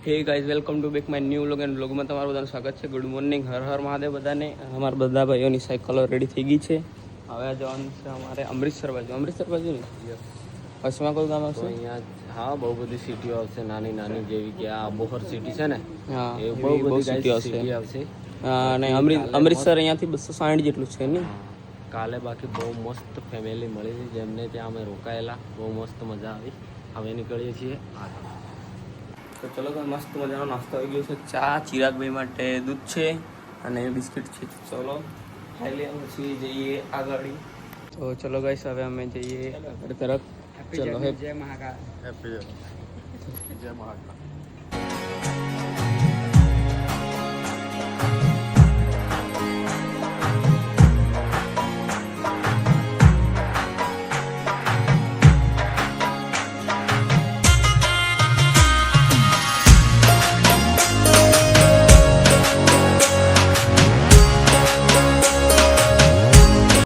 Hey guys welcome to back my new vlog and વ્લોગમાં તમારું બધાનું સ્વાગત છે. ગુડ મોર્નિંગ, હર હર મહાદેવ બધાને. અમારા બધા ભાઈઓની સાયકલો રેડી થઈ ગઈ છે. હવે જવાનું છે અમારે અમૃતસર બાજુ ને પછીમાં કોઈ ગામ આવશે અહીંયા. હા, બહુ બધી સિટીઓ આવશે, નાની નાની, જેવી કે આ બોહર સિટી છે ને. હા, એ બહુ બધી સિટી સિટી આવશે. અને અમૃતસર અહીંયાથી 260 જેટલું છે ને. કાલે બાકી બહુ મસ્ત ફેમિલી મળી હતી, જેમને ત્યાં અમે રોકાયેલા. બહુ મસ્ત મજા આવી. હવે નીકળીએ છીએ. તો ચલો તો મસ્ત મજાનો નાસ્તો આવી ગયો છે. ચા, ચિરાગભાઈ માટે દૂધ છે અને બિસ્કિટ છે. ચલો ખાઈ લઈએ પછી જઈએ આગળ. તો ચલો ગાઈસ હવે અમે જઈએ આગળ તરફ. ચલો જય મહાકાલ. જય મહાકાલ.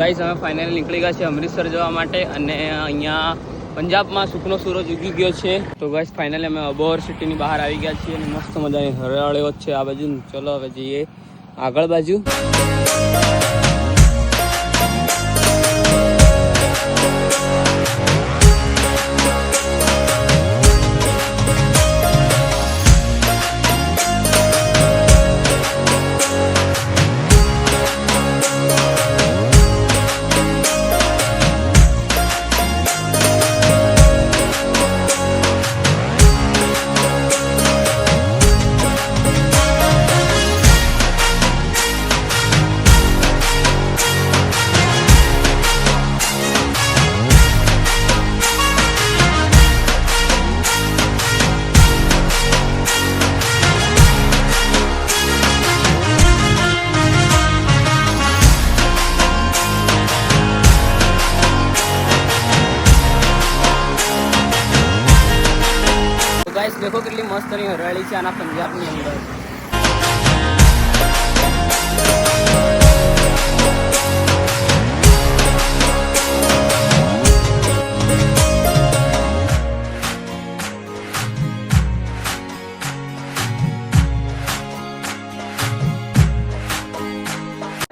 ગાઈસ અમે ફાઇનલી નીકળી ગયા છે અમૃતસર જવા માટે અને અહીંયા પંજાબમાં સુખનો સૂરજ ઉગી ગયો છે. તો ગાઈસ ફાઇનલી અમે અબોહર સિટીની બહાર આવી ગયા છીએ અને મસ્ત મજાની હરિયાળીઓ છે આ બાજુ. ચલો હવે જઈએ આગળ બાજુ. ગાઈસ દેખો કેટલી મસ્તની હરિયાળી છે આના પંજાબની અંદર.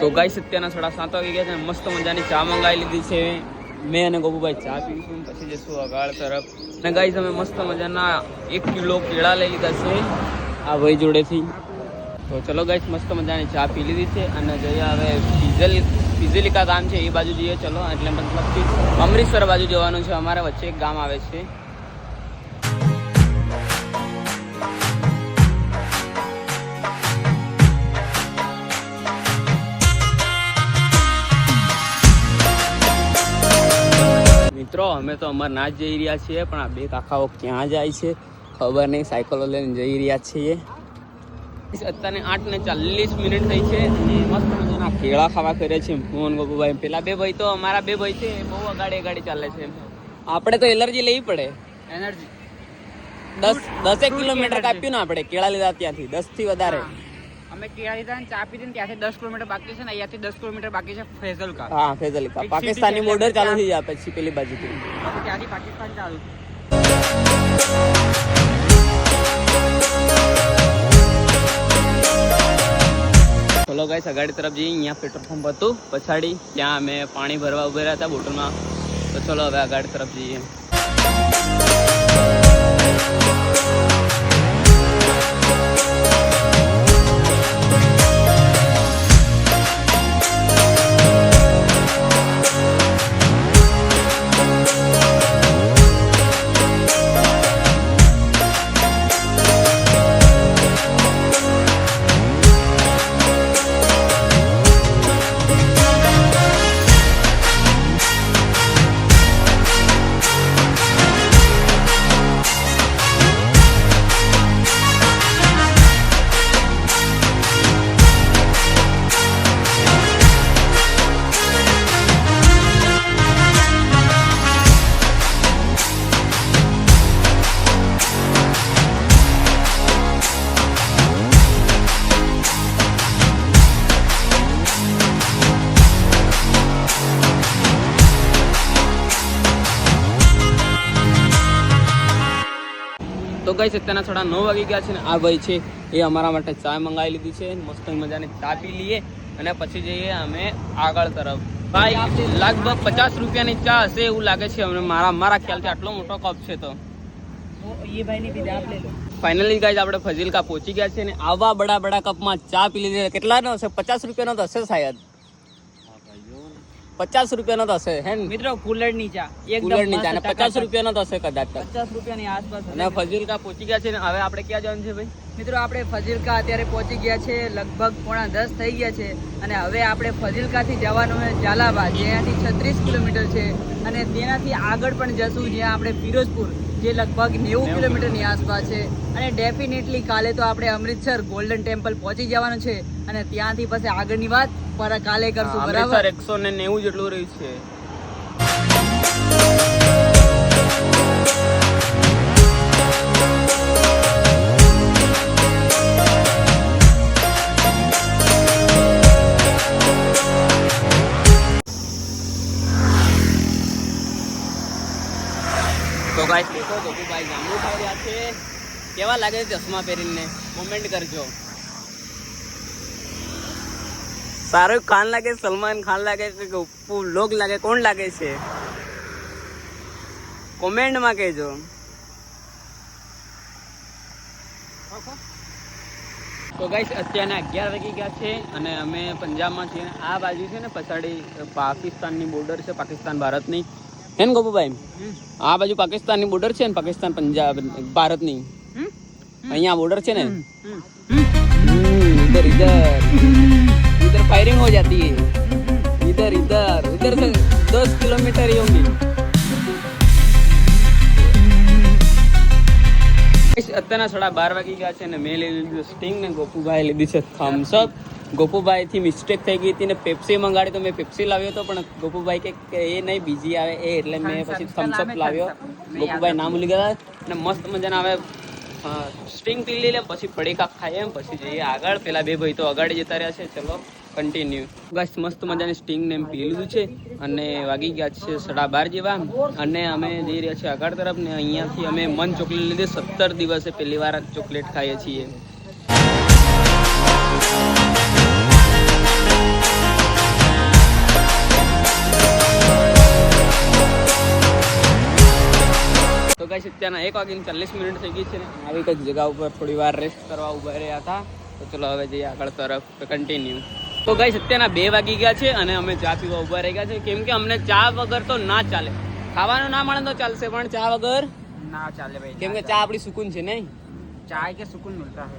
તો ગાઈસ અત્યારના 7:30 વાગી ગયા છે. મસ્ત મજાની ચા મંગાવી લીધી છે મેં અને ગોપુભાઈ. ચા પીશું પછી જઈશું અગાળ તરફ. અને ગાઈસ અમે મસ્ત મજાના 1 કિલો કેળા લઈ લીધા છે આ ભાઈ જોડેથી. તો ચલો ગાઈસ મસ્ત મજાની ચા પી લીધી છે અને જઈએ હવે ફિઝેલિકા ગામ છે એ બાજુ જઈએ. ચલો એટલે મતલબ અમૃતસર બાજુ જવાનું છે. અમારા વચ્ચે એક ગામ આવે છે. મિત્રો અમે તો અમરનાથ જઈ રહ્યા છીએ, પણ આ બે કાકાઓ ક્યાં જાય છે ખબર નહીં. સાયકલો લઈને જઈ રહ્યા છીએ. અત્યારે 8:40 થઈ છે. મસ્ત મજાના કેળા ખાવા કરે છે મોહન ગોપુભાઈ. પેલા બે ભાઈ તો અમારા બે ભાઈ છે બહુ અગાડી ચાલે છે. આપણે તો એલર્જી લેવી પડે. એનર્જી 10 કિલોમીટર કાપ્યું ને આપણે કેળા લીધા ત્યાંથી 10 થી વધારે. અમે કેળા લીધા અને ચા પીધી, ત્યાંથી 10 કિલોમીટર બાકી છે ને અહીંયાથી 10 કિલોમીટર બાકી છે ફેઝલકા. હા, ફેઝલકા પાકિસ્તાની બોર્ડર ચાલુ થઈ જાય પછી પેલી બાજુથી. ત્યાંથી પાકિસ્તાન ચાલુ. ચલો ગાઈસ અગાડી તરફ જઈએ. અહીંયા પેટ્રોલ પંપ હતું પછાડી, ત્યાં અમે પાણી ભરવા ઉભા રહ્યા હતા બોટલમાં. તો ચલો હવે અગાડી તરફ જઈએ. તો ગાઈસ અત્યારના થોડા 9 વાગી ગયા છે ને આ ભાઈ છે એ અમારા માટે ચા મંગાવી લીધી છે, મસ્ત મજાની ચા પી લઈએ અને પછી જઈએ અમે આગળ તરફ. ભાઈ લગભગ 50 રૂપિયાની ચા હશે એવું લાગે છે અમને, મારા ખ્યાલથી આટલો મોટો કપ છે. તો ये भाई ने भी आप ले लो. ફાઇનલી ગાઈસ આપણે ફજીલકા પહોંચી ગયા છે ને આવા બડા કપમાં ચા પી લીધી. કેટલાનો હશે? 50 રૂપિયાનો તો હશે શાયદ. 50 રૂપિયાનો તો હશે હે ને મિત્રો કુલર ની ચા કુલર ની ચા ને 50 રૂપિયાનો તો હશે કદાચ. 50 રૂપિયાની આસપાસ. અને ફજીલકા પહોંચી ગયા છે ને હવે આપણે ક્યાં જવાનું છે ભાઈ? મિત્રો આપણે ફજીલકા અત્યારે પહોંચી ગયા છે, લગભગ 9:30 થઈ ગયા છે અને હવે આપણે ફજીલકાથી જવાનું છે ઝાલાવાડ, જ્યાંથી 36 કિલોમીટર છે અને તેનાથી આગળ પણ જશું જ્યાં આપણે ફિરોઝપુર, જે લગભગ 90 કિલોમીટરની આસપાસ છે. અને ડેફિનેટલી કાલે તો આપણે અમૃતસર ગોલ્ડન ટેમ્પલ પહોંચી જવાનું છે અને ત્યાંથી પછી આગળની વાત પર કાલે કરશું. બરાબર? 190 જેટલું રહ્યું છે. તો ગાઈસ દેખો ગોપુભાઈ જાંબુ ખાઈ રહ્યા છે. કેવા લાગે છે ચશ્મા પહેરીને? કોમેન્ટ કરજો. શાહરુખ ખાન લાગે, સલમાન ખાન લાગે કે ગોપુ લોગ લાગે, કોણ લાગે છે? કોમેન્ટમાં કહેજો. તો ગાઈસ અત્યારના 11 વાગી ગયા છે અને અમે પંજાબમાં છીએ. આ બાજુ છે ને પછાડી પાકિસ્તાનની બોર્ડર છે, પાકિસ્તાન ભારતની. હે ને ગોપુભાઈ? આ બાજુ પાકિસ્તાનની બોર્ડર છે ને, પાકિસ્તાન પંજાબ ભારતની. અહીંયા બોર્ડર છે ને, इधर इधर फायरिंग हो जाती है, इधर से 10 किलोमीटर ही होंगी. અત્યારના 12:30 વાગી ગયા છે ને મેં લઈ લીધું સ્ટિંગ ને ગોપુભાઈ લીધી છે થમ્સ અપ. ગોપુભાઈ થી મિસ્ટેક થઈ ગઈ હતી ને પેપ્સી મંગાડી તો મેં પેપ્સી લાવ્યો હતો, પણ ગોપુભાઈ કે એ નહીં બીજી આવે એ, એટલે મેં પછી થમ્સ અપ લાવ્યો. ગોપુભાઈ નામ ભૂલી ગયા અને મસ્ત મજાના હવે સ્ટિંગ પી લઈ લે, પછી પડીકા ખાઈએ પછી જઈએ આગળ. પેલા બે ભાઈ તો અગાડી જતા રહ્યા છે. ચલો કન્ટિન્યુ. ગાઈસ મસ્ત મજાની સ્ટિંગ ને એમ પી લીધું છે અને વાગી ગયા છે 12:30 જેવા અને અમે જઈ રહ્યા છીએ આગળ તરફ. ને અહીંયાથી અમે મન ચોકલેટ લીધી. 17 દિવસે પહેલી વાર ચોકલેટ ખાઈએ છીએ. તો ગાઈસ અત્યારના 1:40 થઈ ગઈ છે ને આવી કંઈક જગ્યા ઉપર થોડી વાર રેસ્ટ કરવા ઉભા રહ્યા હતા. તો ચલો હવે જઈએ આગળ તરફ, કન્ટિન્યુ. તો ગાઈસ અત્યારના 2 વાગી ગયા છે અને અમે ચા પીવા ઉભા રહી ગયા છે, કેમ કે અમને ચા વગર તો ના ચાલે. ખાવાનું ના મળે તો ચાલશે પણ ચા વગર ના ચાલે ભાઈ, કેમ કે ચા આપણી સુકૂન છે નહીં. ચાય કે સુકૂન મિલતા હે.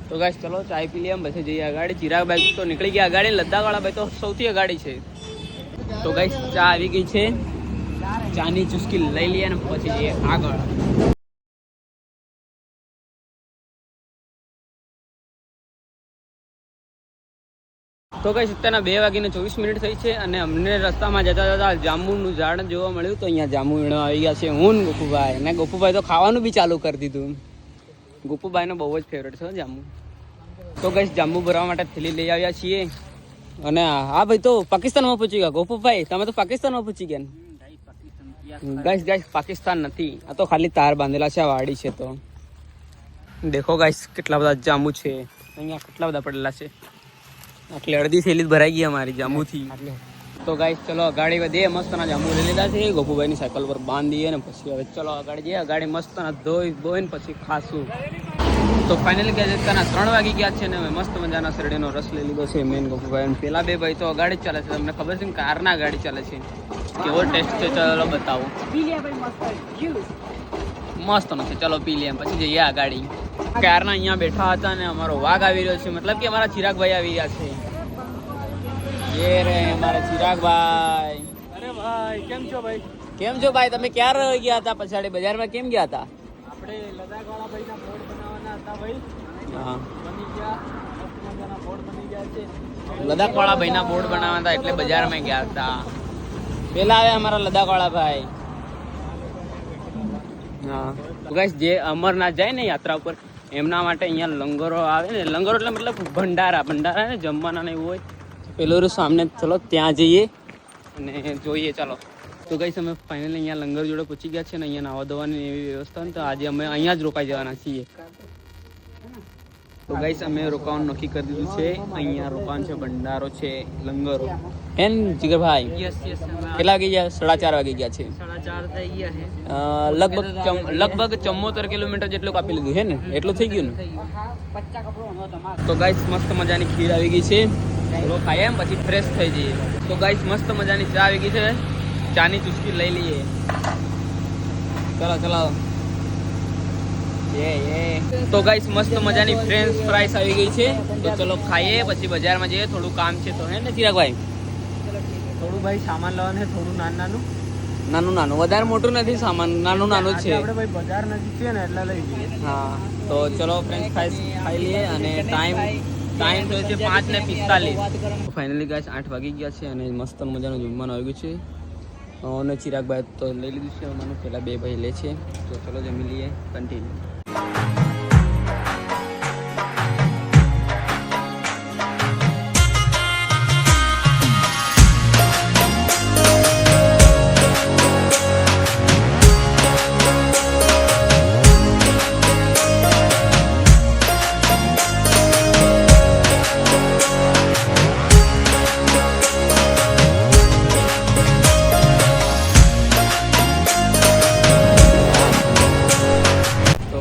તો ગાઈસ ચલો ચાય પી લઈએ પછી જઈએ આગળ. ચિરાગભાઈ તો નીકળી ગયા આગળ, લદ્દાખવાળા ભાઈ તો સૌથી અગાડી છે. તો ગાઈસ ચા આવી ગઈ છે, ચાની ચુસ્કી લઈ લઈએ ને પછી જઈએ આગળ. તો ગાઈસ અત્યારના 2:24 થઈ છે અને અમને રસ્તામાં જતા જાંબુનું ઝાડ જોવા મળ્યું. તો અહીંયા જાંબુ વીણવા આવી ગયા છે હું ને ગોપુભાઈ. અને ગોપુભાઈ તો ખાવાનું બી ચાલુ કરી દીધું. ગોપુભાઈનો બહુ જ ફેવરેટ છે જાંબુ. તો ગાઈસ જાંબુ ભરવા માટે થેલી લઈ આવ્યા છીએ અને હા ભાઈ તો પાકિસ્તાનમાં પહોંચી ગયા. ગોપુભાઈ તમે તો પાકિસ્તાનમાં પહોંચી ગયા ને? ગાઈસ પાકિસ્તાન નથી, આ તો ખાલી તાર બાંધેલા છે, આ વાડી છે. તો દેખો ગાઈસ કેટલા બધા જાંબુ છે અહીંયા, કેટલા બધા પડેલા છે. આટલી અડધી થેલી ભરાઈ ગઈ અમારી જાંબુથી. તો ગાઈસ ચલો અગાડી વધીએ. મસ્તના જાંબુ લઈ લીધા છે, ગોપુભાઈની સાયકલ પર બાંધીએ ને પછી હવે ચલો અગાડી જઈએ. અગાડી મસ્તના ધોઈને પછી ખાશું. તો ફાઇનલી ગાઈસ અત્યારના 3 વાગી ગયા છે ને અમે મસ્ત મજાના શેરડીનો રસ લઈ લીધો છે મેન ગોપુભાઈ. પેલા બે ભાઈ તો અગાડી જ ચાલે છે, તમને ખબર છે ને કારના ગાડી ચાલે છે. કેવો ટેસ્ટ છે ચલો બતાવો. મસ્ત નથી, ચલો પી લઈએ પછી જઈએ આ ગાડી. કારના અહીંયા બેઠા હતા ને અમારો વાઘ આવી રહ્યો છે, મતલબ કે અમારા ચિરાગભાઈ આવી રહ્યા છે. એ રે અમારા ચિરાગભાઈ. અરે ભાઈ કેમ છો ભાઈ? કેમ છો ભાઈ? તમે ક્યાં રહી ગયા હતા? પછાડી બજારમાં કેમ ગયા હતા? આપણે લદ્દાખવાળા ભાઈના બોર્ડ બનાવવાના હતા ભાઈ. હા બની ગયા, મજાના બોર્ડ બની ગયા છે. લદ્દાખવાળા ભાઈના બોર્ડ બનાવવા હતા એટલે બજારમાં ગયા હતા. પેલા આવે અમારા લદ્દાખવાળા ભાઈ. હા ગાઈસ જે અમરનાથ જાય ને યાત્રા ઉપર એમના માટે અહીંયા લંગરો આવે ને. લંગરો એટલે મતલબ ભંડારા ને જમવાના ને એવું હોય. પેલું સામને ચલો ત્યાં જઈએ અને જોઈએ. ચાલો તો ગાઈસ અમે ફાઇનલી અહીંયા લંગર જોડે પહોંચી ગયા છે ને અહીંયા નાવા ધોવાની એવી વ્યવસ્થા ને તો આજે અમે અહીંયા જ રોકાઈ જવાના છીએ. તો ગાઈસ અમે રોકાવાનું નક્કી કરી દીધું છે. અહીંયા રોકાવાનું છે, ભંડારો છે, લંગરો એન જીગરભાઈ. યસ યસ કેટલા વાગી ગયા? 4:30 વાગી ગયા છે. 4:30 થઈ ગયા છે. લગભગ 74 કિલોમીટર જેટલું કાપી લીધું છે ને, એટલું થઈ ગયું ને. તો ગાઈસ મસ્ત મજાની ખીર આવી ગઈ છે, થોડો ખાઈએ એમ પછી ફ્રેશ થઈ જઈએ. તો ગાઈસ મસ્ત મજાની ચા આવી ગઈ છે, ચાની ચુસ્કી લઈ લઈએ. ચલો તો ગાઈસ મસ્ત મજાની ફ્રેન્ચ ફ્રાઈસ આવી ગઈ છે. તો ચલો ખાઈએ પછી બજારમાં જઈએ, થોડું કામ છે તો હે ને ચિરાગભાઈ? થોડું ભાઈ સામાન લેવાનું છે, થોડું નાનું વધારે મોટું નથી સામાન, નાનું જ છે. આપણે ભાઈ બજાર નજીક છે ને એટલે લઈ લઈએ. હા તો ચલો ફ્રેન્ચ ફ્રાઈસ ખાઈ લઈએ અને ટાઈમ થયો છે 5:45. ફાઇનલી ગાઈસ 8 વાગી ગયા છે અને મસ્ત મજાનું જમવાનું આવી ગયું છે. અને ચિરાગભાઈ તો લઈ લીધું છે મને, પહેલાં 2 ભાઈ લે છે. તો ચલો જમી લઈએ, કન્ટિન્યુ.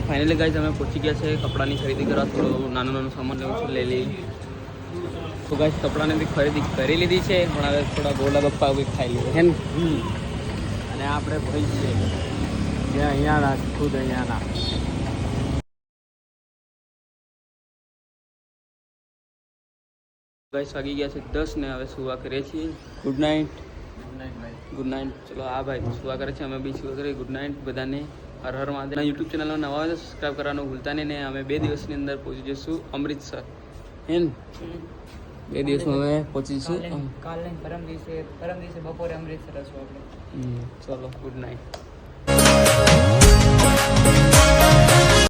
ફાઇનલી ગાઈસ અમે પહોંચી ગયા છે કપડાની ખરીદી કરવા. થોડું નાનું સામાન લેવું છે, લઈ લઈએ. તો ગાઈસ કપડાની બી ખરીદી કરી લીધી છે, પણ હવે થોડા ગોલા ગપ્પા બી ખાઈ લઈએ હે ને. અને આપણે ભાઈ છીએ જે અહીંયાના ખુદ અહીંયાના. ગાઈસ વાગી ગયા છે 10 ને હવે સુવા કરીએ છીએ. Good night. ચલો આ ભાઈ સુવા કરે છે, અમે બી સુવા કરીએ. ગુડ નાઇટ બધાને. હર હર મહાદેવ. યુટ્યુબ ચેનલમાં નવા હોય તો સબસ્ક્રાઈબ કરવાનું ભૂલતા નહીં. ને અમે 2 દિવસની અંદર પહોંચી જઈશું અમૃતસર હે ને. 2 દિવસમાં અમે પહોંચી જઈશું. કાલે પરમ દિવસે બપોરે અમૃતસર હશું આપણે. ચલો ગુડ નાઇટ.